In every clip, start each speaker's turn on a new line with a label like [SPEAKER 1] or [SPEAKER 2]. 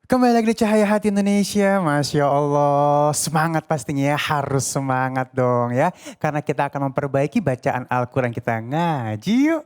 [SPEAKER 1] Kembali lagi di Cahaya Hati Indonesia, Masya Allah. Semangat pastinya ya, harus semangat dong ya. Karena kita akan memperbaiki bacaan Al-Quran kita ngaji yuk.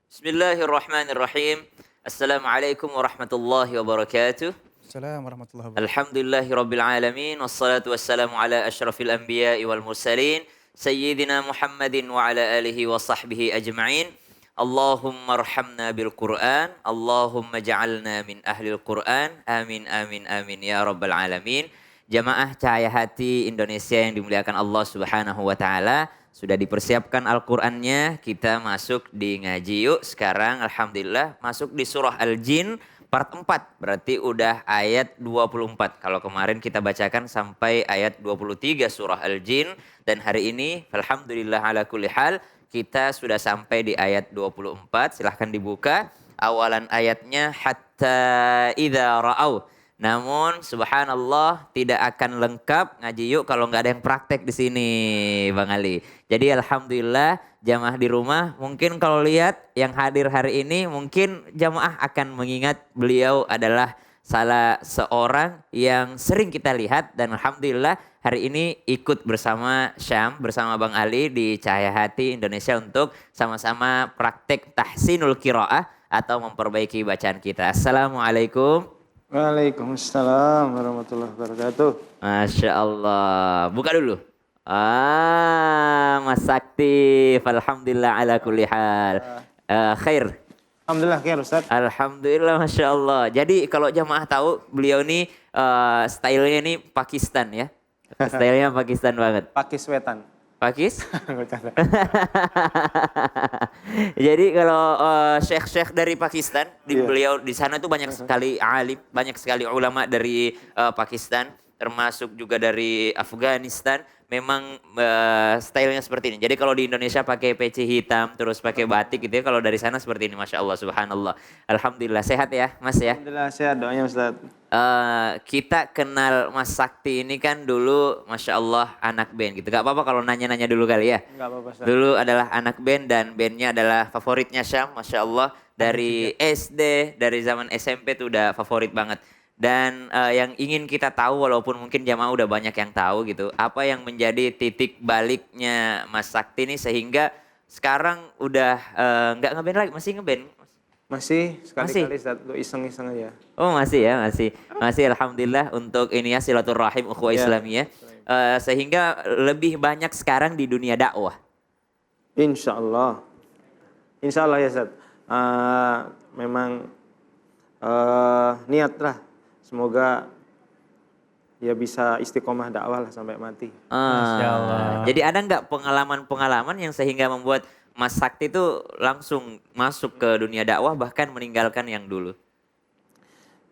[SPEAKER 2] Bismillahirrahmanirrahim. Assalamualaikum warahmatullahi wabarakatuh.
[SPEAKER 1] Assalamualaikum warahmatullahi wabarakatuh.
[SPEAKER 2] Alhamdulillahirabbil alamin wassalatu wassalamu ala asyrafil anbiya'i wal mursalin sayyidina Muhammadin wa ala alihi wa sahbihi ajma'in. Allahumma arhamna bil Qur'an, Allahumma ja'alna min ahlil Qur'an. Amin amin amin ya rabbal alamin. Jamaah Cahaya Hati Indonesia yang dimuliakan Allah Subhanahu wa taala. Sudah dipersiapkan Al-Qur'annya, kita masuk di ngaji yuk. Sekarang alhamdulillah masuk di surah Al-Jin part 4. Berarti udah ayat 24. Kalau kemarin kita bacakan sampai ayat 23 surah Al-Jin. Dan hari ini alhamdulillah ala kulli hal kita sudah sampai di ayat 24. Silahkan dibuka. Awalan ayatnya hatta idza ra'au. Namun subhanallah tidak akan lengkap ngaji yuk kalau nggak ada yang praktek di sini Bang Ali. Jadi alhamdulillah jamaah di rumah mungkin kalau lihat yang hadir hari ini mungkin jamaah akan mengingat beliau adalah salah seorang yang sering kita lihat dan alhamdulillah hari ini ikut bersama Syam bersama Bang Ali di Cahaya Hati Indonesia untuk sama-sama praktek tahsinul qiraah atau memperbaiki bacaan kita. Assalamualaikum.
[SPEAKER 3] Waalaikumsalam warahmatullahi wabarakatuh.
[SPEAKER 2] Masya Allah. Buka dulu. Mas Sakti. Alhamdulillah ala kulli hal. Khair.
[SPEAKER 3] Alhamdulillah khair Ustaz.
[SPEAKER 2] Alhamdulillah Masya Allah. Jadi kalau jamaah tahu beliau ini stylenya ini Pakistan ya. Stylenya Pakistan banget.
[SPEAKER 3] Pakis wetan.
[SPEAKER 2] Pakis? Jadi kalau syekh-syekh dari Pakistan, beliau di sana tuh banyak sekali alim, banyak sekali ulama dari Pakistan, termasuk juga dari Afghanistan. Memang stylenya seperti ini. Jadi kalau di Indonesia pakai peci hitam, terus pakai batik gitu ya. Kalau dari sana seperti ini, Masya Allah, Subhanallah. Alhamdulillah, sehat ya Mas ya?
[SPEAKER 3] Alhamdulillah sehat, doanya Ustaz.
[SPEAKER 2] Kita kenal Mas Sakti ini kan dulu Masya Allah anak band gitu. Gak apa-apa kalau nanya-nanya dulu kali ya.
[SPEAKER 3] Gak apa-apa Ustaz.
[SPEAKER 2] Dulu adalah anak band dan bandnya adalah favoritnya Syam. Masya Allah dari SD, dari zaman SMP tuh udah favorit banget. Dan yang ingin kita tahu walaupun mungkin jamaah udah banyak yang tahu gitu. Apa yang menjadi titik baliknya Mas Sakti ini sehingga sekarang udah gak ngeband lagi, masih ngeband?
[SPEAKER 3] Masih sekali-kali Ustaz, untuk iseng-iseng aja.
[SPEAKER 2] Oh masih ya, masih alhamdulillah untuk ini ya silaturahim ukhuwah Islamiyah. Sehingga lebih banyak sekarang di dunia dakwah.
[SPEAKER 3] Insya Allah. Insya Allah ya Ustaz. Memang niat lah. Semoga ya bisa istiqomah dakwah lah sampai mati.
[SPEAKER 1] Masya Allah.
[SPEAKER 2] Jadi ada nggak pengalaman-pengalaman yang sehingga membuat Mas Sakti itu langsung masuk ke dunia dakwah bahkan meninggalkan yang dulu?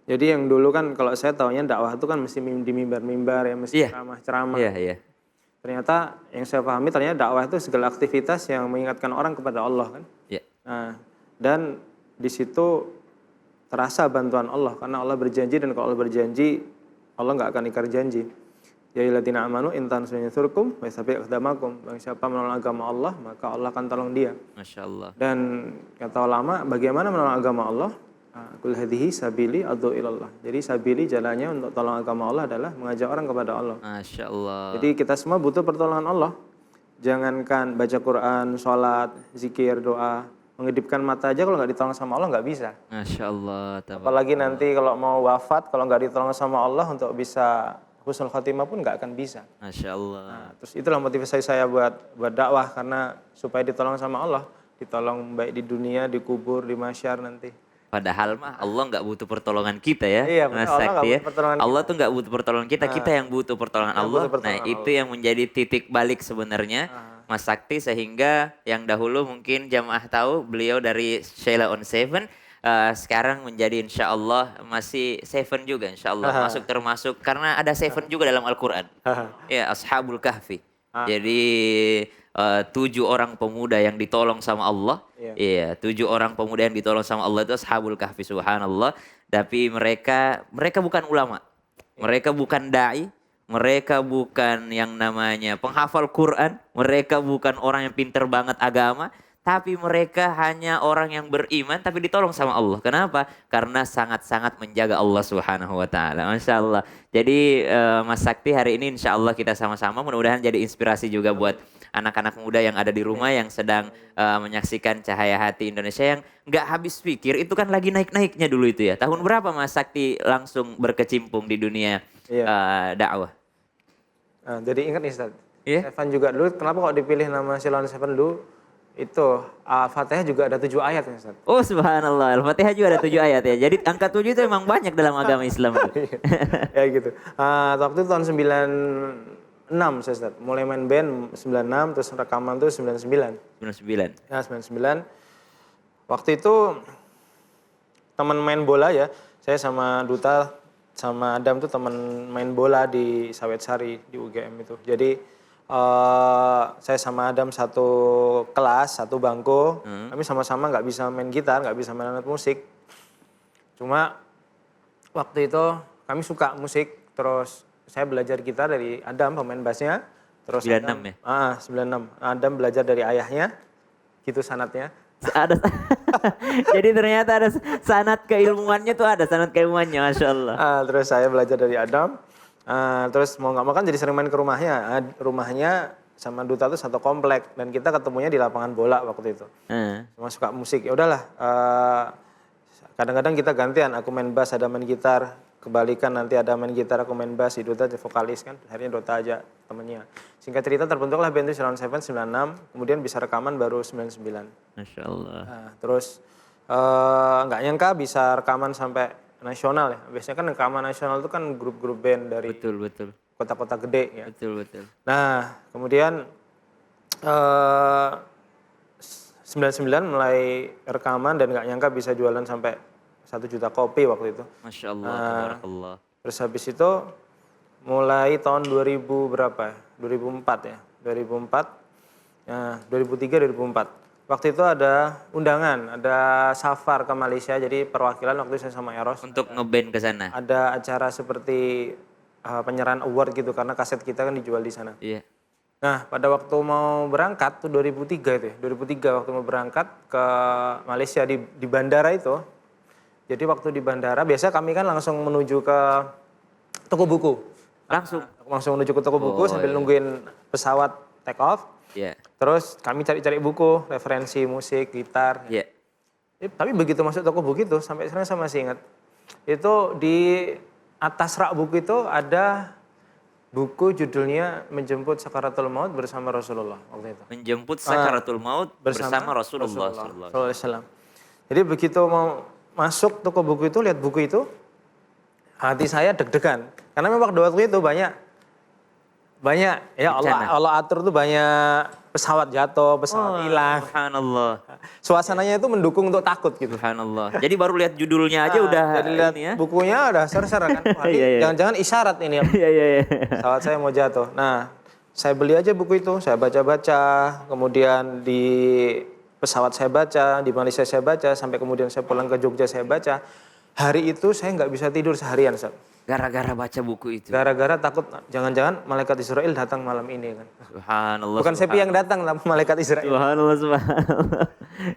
[SPEAKER 3] Jadi yang dulu kan kalau saya taunya dakwah itu kan mesti di mimbar-mimbar ya, mesti ceramah-ceramah.
[SPEAKER 2] Iya.
[SPEAKER 3] Ternyata yang saya pahami ternyata dakwah itu segala aktivitas yang mengingatkan orang kepada Allah kan.
[SPEAKER 2] Iya.
[SPEAKER 3] Nah, dan di situ terasa bantuan Allah karena Allah berjanji dan kalau Allah berjanji Allah nggak akan ingkar janji. Ya ayyuhalladzina amanu in tansurkum wa yathabbit aqdamakum. Barang siapa menolong agama Allah, maka Allah akan tolong dia.
[SPEAKER 2] Masya Allah.
[SPEAKER 3] Dan kata ulama, bagaimana menolong agama Allah? Qul hadhihi sabili ad'u ilallah. Jadi sabili jalannya untuk tolong agama Allah adalah mengajak orang kepada Allah.
[SPEAKER 2] Masya Allah.
[SPEAKER 3] Jadi kita semua butuh pertolongan Allah. Jangankan baca Quran, sholat, zikir, doa, mengedipkan mata aja kalau nggak ditolong sama Allah nggak bisa.
[SPEAKER 2] Masya Allah.
[SPEAKER 3] Apalagi nanti kalau mau wafat, kalau nggak ditolong sama Allah untuk bisa husnul khotimah pun nggak akan bisa.
[SPEAKER 2] Masya Allah.
[SPEAKER 3] Nah, terus itulah motivasi saya buat dakwah karena supaya ditolong sama Allah, ditolong baik di dunia, di kubur, di mahsyar nanti.
[SPEAKER 2] Padahal mah Allah nggak butuh pertolongan kita ya,
[SPEAKER 3] Iya,
[SPEAKER 2] Mas
[SPEAKER 3] Allah
[SPEAKER 2] Sakti ya.
[SPEAKER 3] Allah
[SPEAKER 2] tuh nggak butuh pertolongan kita, kita yang butuh pertolongan Allah. Nah itu yang menjadi titik balik sebenarnya Mas Sakti sehingga yang dahulu mungkin jamaah tahu beliau dari Sheila on Seven. Sekarang menjadi insya Allah masih Seven juga insya Allah masuk termasuk karena ada Seven juga dalam Al-Quran. Ya Ashabul Kahfi. Jadi 7 orang pemuda yang ditolong sama Allah. Iya, 7 orang pemuda yang ditolong sama Allah itu Ashabul Kahfi subhanallah. Tapi mereka bukan ulama. Mereka bukan dai. mereka bukan yang namanya penghafal Quran, mereka bukan orang yang pinter banget agama, tapi mereka hanya orang yang beriman tapi ditolong sama Allah. Kenapa? Karena sangat-sangat menjaga Allah Subhanahu wa taala. Masya Allah. Jadi Mas Sakti hari ini insya Allah kita sama-sama mudah-mudahan jadi inspirasi juga buat anak-anak muda yang ada di rumah yang sedang menyaksikan Cahaya Hati Indonesia yang nggak habis pikir itu kan lagi naik-naiknya dulu itu ya. Tahun berapa Mas Sakti langsung berkecimpung di dunia dakwah?
[SPEAKER 3] Nah, jadi ingat nih Ustaz,
[SPEAKER 2] Iya?
[SPEAKER 3] Seven juga dulu, kenapa kok dipilih nama Silon Seven dulu? Itu Al-Fatihah juga ada 7 ayat ya Ustaz.
[SPEAKER 2] Oh subhanallah, Al-Fatihah juga ada 7 ayat ya. Jadi angka 7 itu memang banyak dalam agama Islam.
[SPEAKER 3] Ya gitu. Waktu itu tahun 96 saya Ustaz. Mulai main band 96, terus rekaman tuh 99.
[SPEAKER 2] 99.
[SPEAKER 3] Ya 99. Waktu itu teman main bola ya. Saya sama Duta sama Adam tuh teman main bola di Sawetsari di UGM itu. Jadi saya sama Adam satu kelas, satu bangku. Kami sama-sama nggak bisa main gitar, nggak bisa main alat musik. Cuma waktu itu kami suka musik. Terus saya belajar gitar dari Adam, pemain bassnya. Terus
[SPEAKER 2] 96
[SPEAKER 3] Adam,
[SPEAKER 2] ya?
[SPEAKER 3] 96. Adam belajar dari ayahnya, gitu sanatnya.
[SPEAKER 2] Ada jadi ternyata ada sanad keilmuannya tuh ada sanad keilmuannya, Masya Allah.
[SPEAKER 3] Terus saya belajar dari Adam. Terus mau nggak mau kan jadi sering main ke rumahnya. Rumahnya sama Duta tuh satu komplek dan kita ketemunya di lapangan bola waktu itu. Cuma suka musik. Ya udahlah. Kadang-kadang kita gantian. Aku main bass, ada main gitar. Kebalikan nanti ada main gitar, aku main bass. Si Duta jadi vokalis kan. Akhirnya Duta aja temennya. Singkat cerita terbentuklah band itu Silon Seven 96. Kemudian bisa rekaman baru 99.
[SPEAKER 2] Masya Allah.
[SPEAKER 3] Terus nggak nyangka bisa rekaman sampai nasional ya. Biasanya kan rekaman nasional itu kan grup-grup band dari
[SPEAKER 2] Betul, betul.
[SPEAKER 3] kota-kota gede ya.
[SPEAKER 2] Betul, betul.
[SPEAKER 3] Nah, kemudian 99 mulai rekaman dan nggak nyangka bisa jualan sampai 1 juta kopi waktu itu.
[SPEAKER 2] Masya Allah, tabarakallah.
[SPEAKER 3] Terus habis itu mulai tahun 2000 berapa ya? 2004 ya. 2004, 2003, 2004. Waktu itu ada undangan, ada safar ke Malaysia, jadi perwakilan waktu itu saya sama Eros.
[SPEAKER 2] Untuk ngeband ke sana.
[SPEAKER 3] Ada acara seperti penyerahan award gitu, karena kaset kita kan dijual di sana.
[SPEAKER 2] Iya.
[SPEAKER 3] Nah, pada waktu mau berangkat tuh 2003 itu ya, 2003 waktu mau berangkat ke Malaysia di bandara itu. Jadi waktu di bandara, biasa kami kan langsung menuju ke toko buku. Langsung menuju ke toko buku sambil nungguin pesawat take off.
[SPEAKER 2] Iya.
[SPEAKER 3] Terus kami cari-cari buku, referensi musik, gitar.
[SPEAKER 2] Iya.
[SPEAKER 3] Tapi begitu masuk toko buku itu, sampai sekarang saya masih ingat. Itu di atas rak buku itu ada buku judulnya Menjemput Sakaratul Maut bersama Rasulullah waktu itu.
[SPEAKER 2] Menjemput sakaratul maut bersama Rasulullah sallallahu alaihi
[SPEAKER 3] wasallam. Jadi begitu mau masuk toko buku itu, lihat buku itu, hati saya deg-degan. Karena memang waktu itu banyak ya Allah atur tuh banyak pesawat jatuh, pesawat hilang.
[SPEAKER 2] Subhanallah.
[SPEAKER 3] Suasananya itu mendukung untuk takut gitu.
[SPEAKER 2] Subhanallah. Jadi baru lihat judulnya aja udah
[SPEAKER 3] Jadi lihat
[SPEAKER 2] ini ya.
[SPEAKER 3] bukunya udah ser-ser kan. Wah, ini jangan-jangan isyarat ini ya.
[SPEAKER 2] Iya.
[SPEAKER 3] Pesawat saya mau jatuh. Nah, saya beli aja buku itu, saya baca-baca, kemudian di pesawat saya baca, di Malaysia saya baca, sampai kemudian saya pulang ke Jogja saya baca. Hari itu saya nggak bisa tidur seharian, Ustaz.
[SPEAKER 2] Gara-gara baca buku itu.
[SPEAKER 3] Gara-gara takut jangan-jangan malaikat Israel datang malam ini kan.
[SPEAKER 2] Subhanallah.
[SPEAKER 3] Bukan Sepi yang datang, tapi malaikat Israel.
[SPEAKER 2] Subhanallah.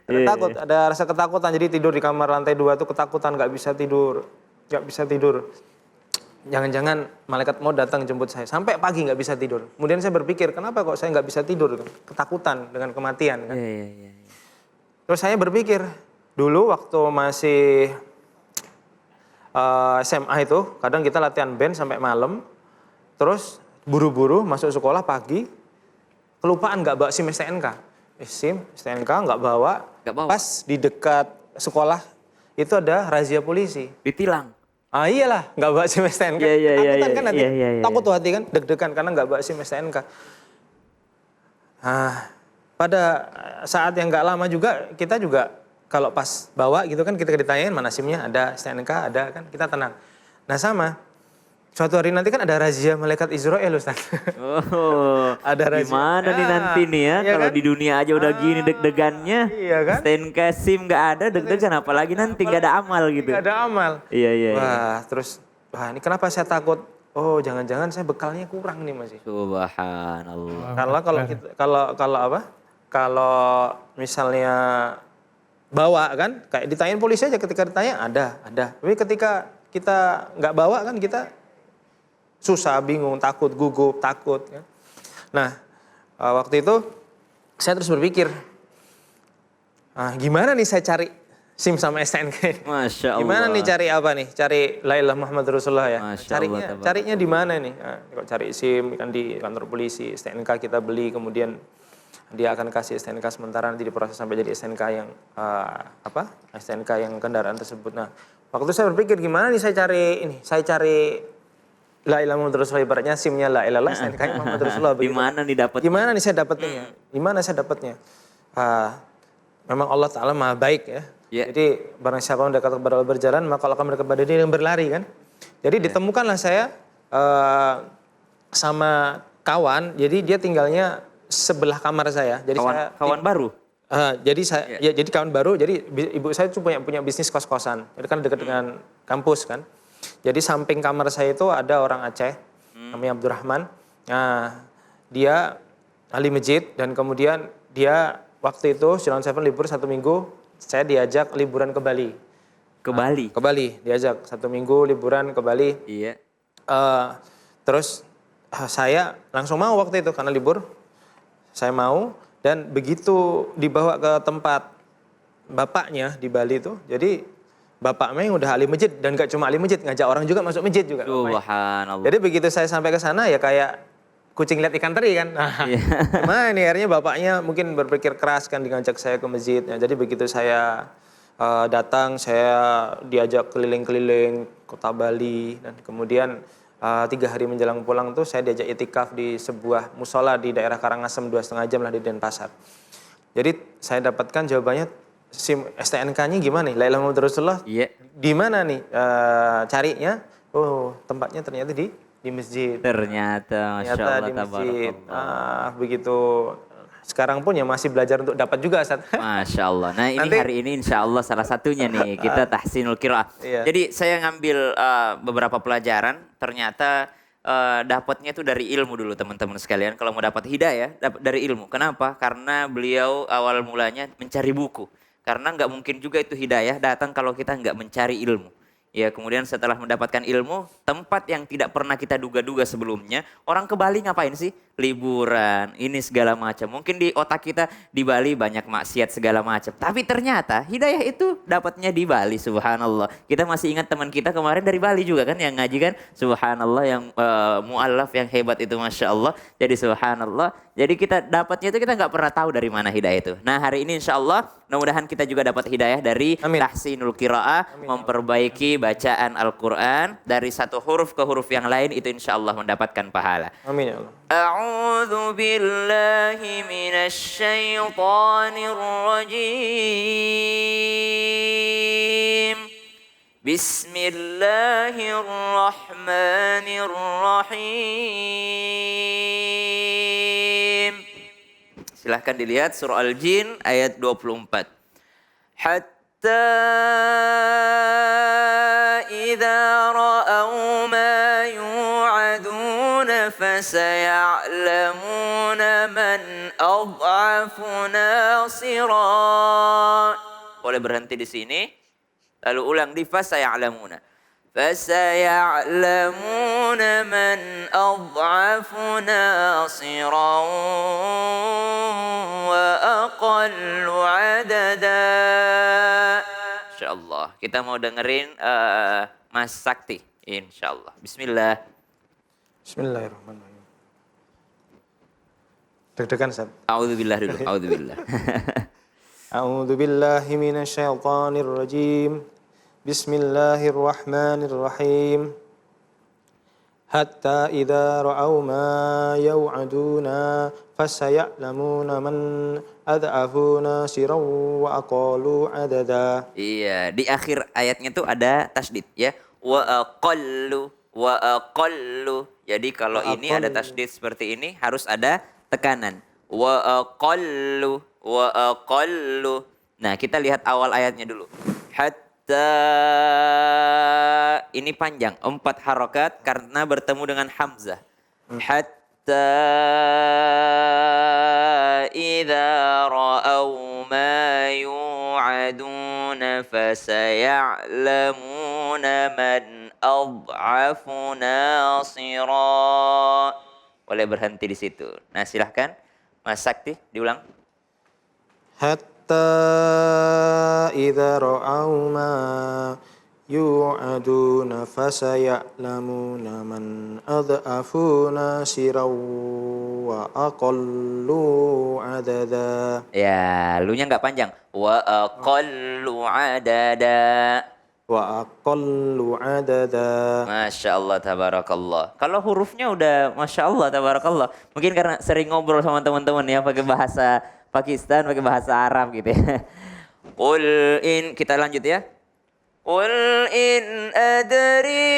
[SPEAKER 3] Takut, ada rasa ketakutan, jadi tidur di kamar lantai 2 itu ketakutan, nggak bisa tidur. Jangan-jangan malaikat mau datang jemput saya. Sampai pagi nggak bisa tidur. Kemudian saya berpikir, kenapa kok saya nggak bisa tidur? Ketakutan dengan kematian kan.
[SPEAKER 2] Iya.
[SPEAKER 3] Terus saya berpikir, dulu waktu masih SMA itu, kadang kita latihan band sampai malam, terus buru-buru masuk sekolah pagi, kelupaan nggak bawa SIM STNK. SIM STNK nggak bawa, pas di dekat sekolah itu ada razia polisi.
[SPEAKER 2] Ditilang.
[SPEAKER 3] Iyalah, nggak bawa SIM STNK. Takutan kan hati, takut tuh hati kan, deg-degan karena nggak bawa SIM STNK. Pada saat yang nggak lama juga, kita juga kalau pas bawa gitu kan kita ditanyain mana SIM-nya, ada STNK, ada kan, kita tenang. Nah sama, suatu hari nanti kan ada razia malaikat Israel Ustaz.
[SPEAKER 2] Oh,
[SPEAKER 3] ada razia.
[SPEAKER 2] Gimana nih nanti nih ya, kalau
[SPEAKER 3] kan?
[SPEAKER 2] di dunia aja udah gini deg-degannya.
[SPEAKER 3] Iya kan?
[SPEAKER 2] STNK SIM nggak ada deg-degan, apalagi nanti nggak ada amal gitu.
[SPEAKER 3] Nggak ada amal.
[SPEAKER 2] Iya.
[SPEAKER 3] Wah ini kenapa saya takut? oh jangan-jangan saya bekalnya kurang nih masih.
[SPEAKER 2] Subhanallah.
[SPEAKER 3] Kalau apa? Kalau misalnya bawa kan, kayak ditanyain polisi aja ketika ditanya ada. Tapi ketika kita nggak bawa kan kita susah, bingung, takut, gugup, takut. Kan. Nah waktu itu saya terus berpikir, gimana nih saya cari SIM sama STNK ini?
[SPEAKER 2] Masya Allah.
[SPEAKER 3] Gimana nih cari apa nih? Cari la ilaha Muhammad Rasulullah ya.
[SPEAKER 2] Masya Allah,
[SPEAKER 3] Carinya di mana nih? Nah, kalau cari SIM kan di kantor polisi, STNK kita beli, kemudian dia akan kasih STNK sementara, nanti diproses sampai jadi STNK yang STNK yang kendaraan tersebut. Nah, waktu itu saya berpikir gimana nih saya cari ini? Saya cari la ilaha Muhammad Rasulullah, ibaratnya SIM-nya la ilaha STNK Muhammad Rasulullah.
[SPEAKER 2] Di mana nih dapatnya?
[SPEAKER 3] Gimana nih saya dapatnya? Gimana saya dapatnya? Memang Allah Ta'ala maha baik ya.
[SPEAKER 2] Yeah.
[SPEAKER 3] Jadi barang siapa yang dekat kepada Allah berjalan, maka Allah akan mendekat kepada dia yang berlari kan. Jadi ditemukanlah saya sama kawan, jadi dia tinggalnya sebelah kamar saya. Jadi
[SPEAKER 2] kawan baru?
[SPEAKER 3] Jadi kawan baru, jadi ibu saya tuh punya bisnis kos-kosan. Jadi kan dekat dengan kampus kan. Jadi samping kamar saya itu ada orang Aceh, namanya Abdurrahman. Nah, dia ahli masjid dan kemudian dia waktu itu Silon Seven libur 1 minggu, saya diajak liburan ke Bali.
[SPEAKER 2] Ke Bali?
[SPEAKER 3] Ke Bali, diajak 1 minggu liburan ke Bali.
[SPEAKER 2] Iya.
[SPEAKER 3] Terus saya langsung mau waktu itu karena libur. Saya mau dan begitu dibawa ke tempat bapaknya di Bali itu, jadi bapaknya yang udah ahli masjid dan gak cuma ahli masjid, ngajak orang juga masuk masjid juga.
[SPEAKER 2] Subhanallah.
[SPEAKER 3] Jadi begitu saya sampai ke sana ya kayak kucing lihat ikan teri kan. Nah, gimana nih akhirnya bapaknya mungkin berpikir keras kan ngajak saya ke masjid. Nah, jadi begitu saya datang, saya diajak keliling-keliling kota Bali dan kemudian 3 hari menjelang pulang tuh saya diajak itikaf di sebuah musola di daerah Karangasem 2,5 jam lah di Denpasar. Jadi saya dapatkan jawabannya SIM STNK-nya gimana nih? La ilaha Muhammad Rasulullah.
[SPEAKER 2] Iya.
[SPEAKER 3] Di mana nih carinya? Oh, tempatnya ternyata di masjid.
[SPEAKER 2] Ternyata, Masya Allah,
[SPEAKER 3] di masjid.
[SPEAKER 2] tabarakallah.
[SPEAKER 3] Begitu. Sekarang pun ya masih belajar untuk dapat juga, Ustaz.
[SPEAKER 2] Masya Allah. Nah ini
[SPEAKER 3] Nanti-
[SPEAKER 2] hari ini insya Allah salah satunya nih, kita tahsinul qiraah.
[SPEAKER 3] Iya.
[SPEAKER 2] Jadi saya ngambil beberapa pelajaran, ternyata dapatnya itu dari ilmu dulu teman-teman sekalian. Kalau mau dapat hidayah, dapat dari ilmu. Kenapa? Karena beliau awal mulanya mencari buku. Karena nggak mungkin juga itu hidayah datang kalau kita nggak mencari ilmu. Ya kemudian setelah mendapatkan ilmu, tempat yang tidak pernah kita duga-duga sebelumnya. Orang ke Bali ngapain sih? Liburan, ini segala macam. Mungkin di otak kita di Bali banyak maksiat segala macam. Tapi ternyata hidayah itu dapatnya di Bali, subhanallah. Kita masih ingat teman kita kemarin dari Bali juga kan yang ngaji kan. Subhanallah yang mu'allaf yang hebat itu Masya Allah. Jadi subhanallah. Jadi kita dapatnya itu kita nggak pernah tahu dari mana hidayah itu. Nah hari ini insya Allah mudah-mudahan kita juga dapat hidayah dari tahsinul qiraah, memperbaiki bacaan Al-Quran dari satu huruf ke huruf yang lain itu insya Allah mendapatkan pahala.
[SPEAKER 3] Amin ya Allah.
[SPEAKER 2] A'udzu billahi minasy syaithanir rajim. Bismillahirrahmanirrahim. Silahkan dilihat surah Al-Jin ayat 24. Hatta idza ra'au ma yu'aduna fasaya'lamuna man adhafu nasira. Boleh berhenti di sini. Lalu ulang di fasaya'lamuna. Fasaya'lamuna man adhafu nasiran wa aqallu adada. Insyaallah. Kita mau dengerin Mas Sakti. Insyaallah. Bismillah.
[SPEAKER 3] Bismillahirrahmanirrahim. Deg-degan, Ustaz.
[SPEAKER 2] A'udzubillah dulu. A'udzubillah.
[SPEAKER 3] A'udzu billahi minasyaitonir rajim. Bismillahirrahmanirrahim. Hatta idza ra'au ma yu'aduna fasaya'lamuna man ad'afu nasiran wa aqalu adada.
[SPEAKER 2] Iya, di akhir ayatnya tuh ada tasdid ya. Wa aqallu. Jadi kalau ini ada tasdid seperti ini harus ada tekanan. Wa aqallu. Nah, kita lihat awal ayatnya dulu. Hatta ini panjang 4 harokat karena bertemu dengan hamzah. Hatta idza ra'aw ma yu'aduna fasaya'lamuna man ad'afu nasira. Boleh berhenti di situ. Nah, silahkan Mas Sakti diulang.
[SPEAKER 3] Hatta idza ra'aw ma yu'aduna fasaya'lamuna man adhafu nasiran wa aqallu adada.
[SPEAKER 2] Ya, lu-nya nggak panjang. Wa aqallu adada.
[SPEAKER 3] Wa aqallu adada.
[SPEAKER 2] Masya Allah, tabarakallah. Kalau hurufnya udah Masya Allah, tabarakallah. Mungkin karena sering ngobrol sama teman-teman ya, pakai bahasa Pakistan, pakai bahasa Arab gitu ya. Qul in, kita lanjut ya. Qul in adri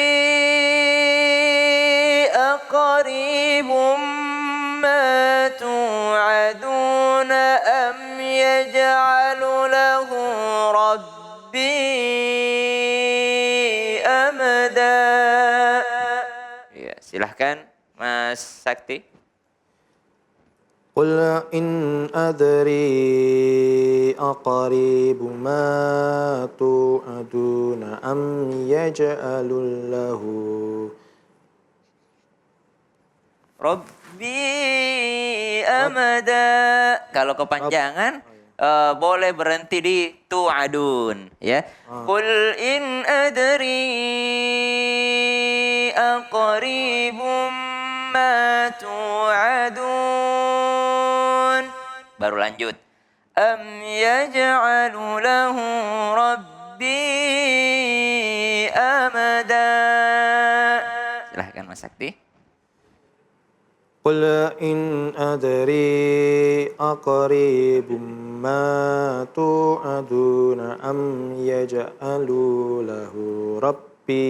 [SPEAKER 2] aqribum ma tu'aduna am yaj'alu lahu rabbi amada. Ya, silahkan Mas Sakti.
[SPEAKER 3] Qul in adri aqaribu ma tu'aduna am yaj'alul lahu
[SPEAKER 2] Rabbi amada. Kalau kepanjangan boleh berhenti di tu'adun ya. Qul in adri aqribum ma tu'adun. Baru lanjut. Am yaj'alu lahu rabbi amada. Silahkan Mas Sakti.
[SPEAKER 3] Qul in adri aqribum ma tu'aduna am yaj'alu lahu rabbi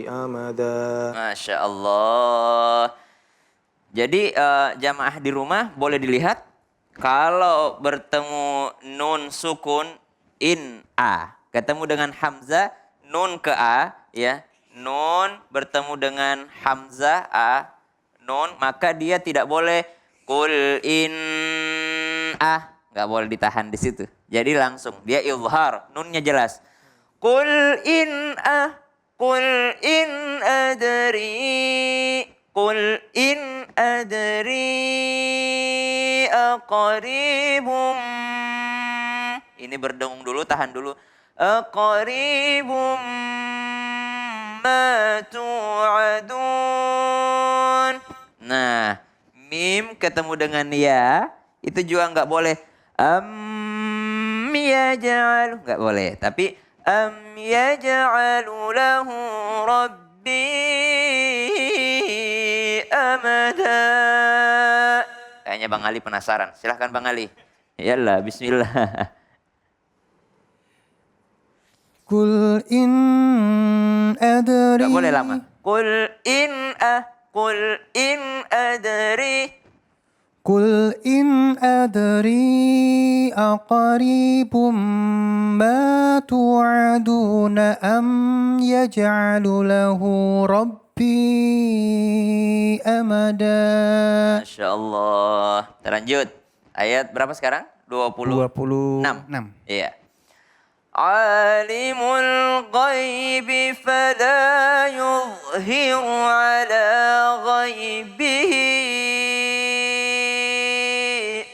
[SPEAKER 3] amada.
[SPEAKER 2] Masya Allah. Jadi jamaah di rumah boleh dilihat kalau bertemu nun sukun in a, ketemu dengan hamzah nun ke a ya, nun bertemu dengan hamzah a nun, maka dia tidak boleh kul in a, nggak boleh ditahan di situ. Jadi langsung dia izhar, nunnya jelas. Kul in a, kul in adri, kul in adri aqribum. Ini berdengung dulu, tahan dulu. Aqribum ma tu'adun. Nah, mim ketemu dengan ya, itu juga nggak boleh. Yaj'alu, nggak boleh. Tapi yaj'alu lahu rabbi amada. Kayaknya Bang Ali penasaran. Silahkan Bang Ali. Yalah, bismillah.
[SPEAKER 1] Kul in adri.
[SPEAKER 2] Gak boleh lama. Kul in adri.
[SPEAKER 1] Kul in adri aqribum ma tu'aduna am yaj'alu lahu rabbi amada.
[SPEAKER 2] Masya Allah. Terlanjut. Ayat berapa sekarang? 26.
[SPEAKER 1] 26.
[SPEAKER 2] Iya. Alimul ghaibi fala yuzhiru ala ghaibihi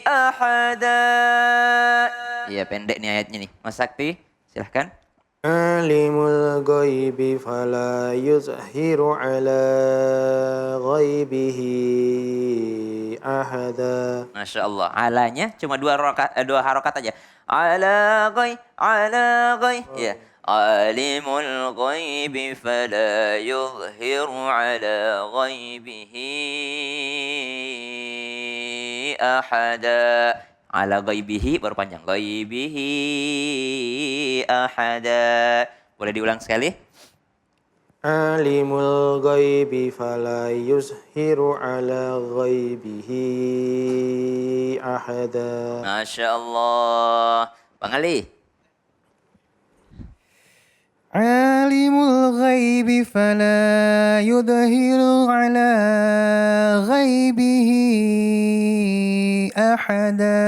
[SPEAKER 2] ahada. Iya, pendek nih ayatnya nih. Mas Sakti, silahkan.
[SPEAKER 3] Alimul ghaibi fala yuzhiru ala ghaibihi ahada.
[SPEAKER 2] Masya Allah. Alanya cuma dua harokat aja. Ala ghaib. Ya. Alimul ghaibi fala yuzhiru ala ghaibihi ahada. Ala ghaibihi baru panjang. Ghaibihi ahada. Boleh diulang sekali?
[SPEAKER 3] Alimul ghaibi fala yuzhiru ala ghaibihi ahada.
[SPEAKER 2] Masya Allah. Bang Ali.
[SPEAKER 1] Alimul ghaibi fala yudhiru ala ghaibihi ahada.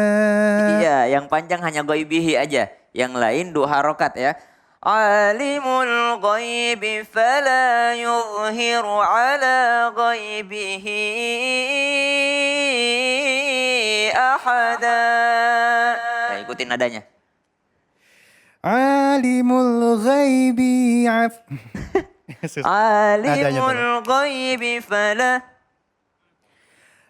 [SPEAKER 2] Iya, yang panjang hanya ghaibihi aja. Yang lain 2 harokat ya. Alimul ghaibi fala yuzhiru ala ghaibihi ahada. Ya, ikutin nadanya.
[SPEAKER 1] Alimul ghaibi
[SPEAKER 2] Alimul ghaibi fala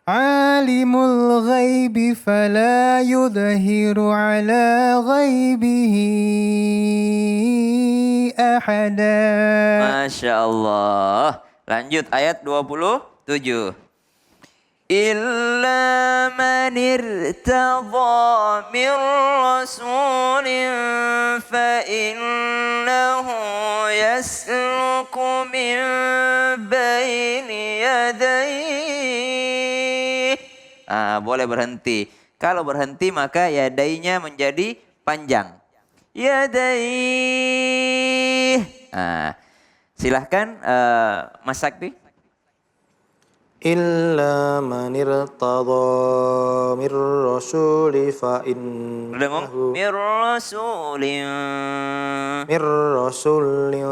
[SPEAKER 1] Alimul ghaibi fala yudhiru ala ghaibihi ahada.
[SPEAKER 2] Masya Allah. Lanjut ayat 27. Illa man irtadha min rasulin fa innahu yasluku min baini yadayhi. Boleh berhenti. Kalau berhenti maka yadainya menjadi panjang. Yadai. Silahkan Mas Sakti.
[SPEAKER 3] Illa man irtadha mir rasuli fa
[SPEAKER 2] Udah ngomong?
[SPEAKER 3] innahu
[SPEAKER 2] Mir rasulin.
[SPEAKER 3] mir rasulin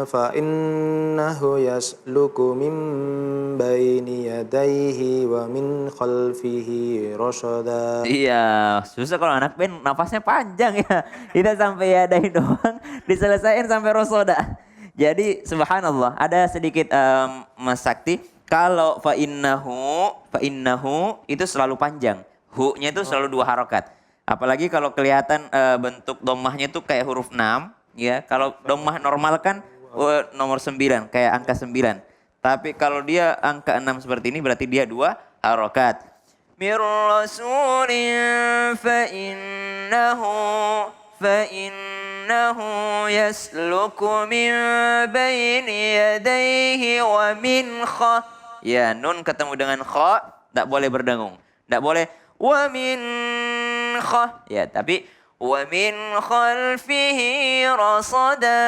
[SPEAKER 3] fa innahu yasluku min baini yadayhi wa min khalfihi rasada.
[SPEAKER 2] Iya, susah kalau anak band nafasnya panjang ya. Tidak sampai yadai doang, diselesain sampai rosoda. Jadi subhanallah, ada sedikit Mas Sakti. Kalau fa innahu itu selalu panjang. Hu-nya itu selalu 2 harokat. Apalagi kalau kelihatan bentuk domahnya itu kayak huruf 6. Ya, kalau domah normal kan nomor 9, kayak angka 9. Tapi kalau dia angka 6 seperti ini berarti dia 2 harokat. Mir rasulin fa innahu yasluku min baini yadayhi wa min Ya, nun ketemu dengan kha, tak boleh berdengung. Tak boleh wa min Ya, tapi wa min khalfihi rasada.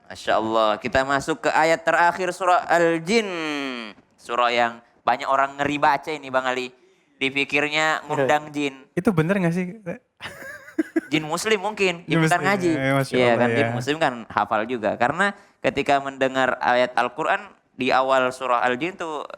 [SPEAKER 2] Masya Allah, kita masuk ke ayat terakhir surah Al-Jin. Surah yang banyak orang ngeri baca ini Bang Ali. Dipikirnya ngundang jin.
[SPEAKER 1] Itu bener gak sih?
[SPEAKER 2] Jin muslim mungkin,
[SPEAKER 1] Jin
[SPEAKER 2] ikutan
[SPEAKER 1] muslim,
[SPEAKER 2] ngaji.
[SPEAKER 1] ya, Masya
[SPEAKER 2] Iya
[SPEAKER 1] Allah,
[SPEAKER 2] kan,
[SPEAKER 1] ya.
[SPEAKER 2] jin muslim kan hafal juga. Karena ketika mendengar ayat Al-Quran di awal surah Al-Jin tuh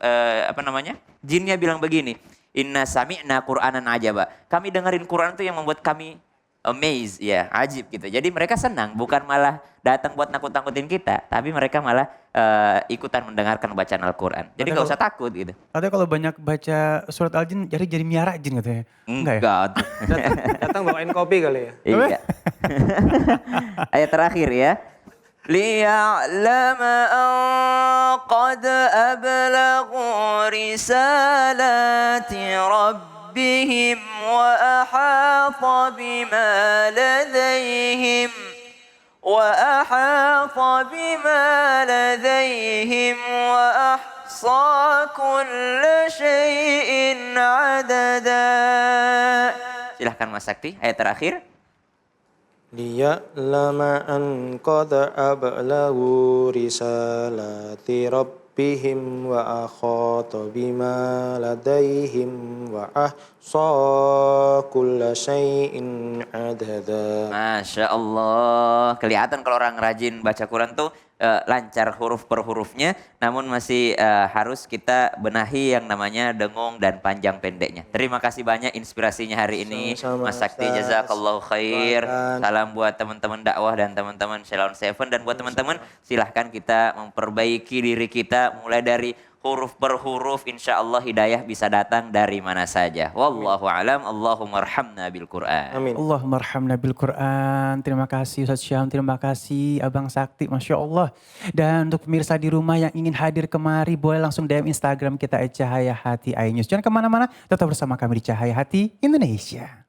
[SPEAKER 2] jinnya bilang begini. Inna sami'na Qur'anan ajaba. Kami dengerin Quran tuh yang membuat kami amazed, ya, ajib gitu. Jadi mereka senang, bukan malah datang buat nakut-nakutin kita, tapi mereka malah ikutan mendengarkan bacaan Al-Quran. Jadi gak usah takut gitu.
[SPEAKER 1] Katanya kalau banyak baca surat Al-Jin jadi miara jin katanya. Enggak ya?
[SPEAKER 2] Enggak.
[SPEAKER 3] Datang bawain kopi kali ya.
[SPEAKER 2] Iya. Ayat terakhir ya. لِيَعْلَمَ أَنْ قَدْ أَبْلَغُوا رِسَالَاتِ رَبِّهِمْ وَأَحَاطَ بِمَا لَدَيْهِمْ وَأَحْصَى كُلَّ شَيْءٍ عَدَدًا. Silahkan Mas Sakti, ayat terakhir.
[SPEAKER 3] Liya'lama an qad ablagu risalati rabbihim wa akhata bima ladaihim wa ahsa kulla syai'in adada.
[SPEAKER 2] Masya Allah. Kelihatan kalau orang rajin baca Quran tuh lancar huruf per hurufnya. Namun masih harus kita benahi yang namanya dengung dan panjang pendeknya. Terima kasih banyak inspirasinya hari ini.
[SPEAKER 3] Sama-sama,
[SPEAKER 2] Mas Sakti,
[SPEAKER 3] Ustaz.
[SPEAKER 2] jazakallahu khair.
[SPEAKER 3] Doakan.
[SPEAKER 2] Salam buat teman-teman dakwah dan teman-teman Shalom Seven. Dan buat teman-teman silahkan kita memperbaiki diri kita mulai dari huruf per huruf, insya Allah hidayah bisa datang dari mana saja. Wallahu alam, Allahumma arhamna bil Quran.
[SPEAKER 3] Amin.
[SPEAKER 1] Allahumma arhamna bil Quran. Terima kasih Ustaz Syam, terima kasih Abang Sakti, Masya Allah. Dan untuk pemirsa di rumah yang ingin hadir kemari, boleh langsung DM Instagram kita @cahayahati iNews. Jangan kemana-mana, tetap bersama kami di Cahaya Hati Indonesia.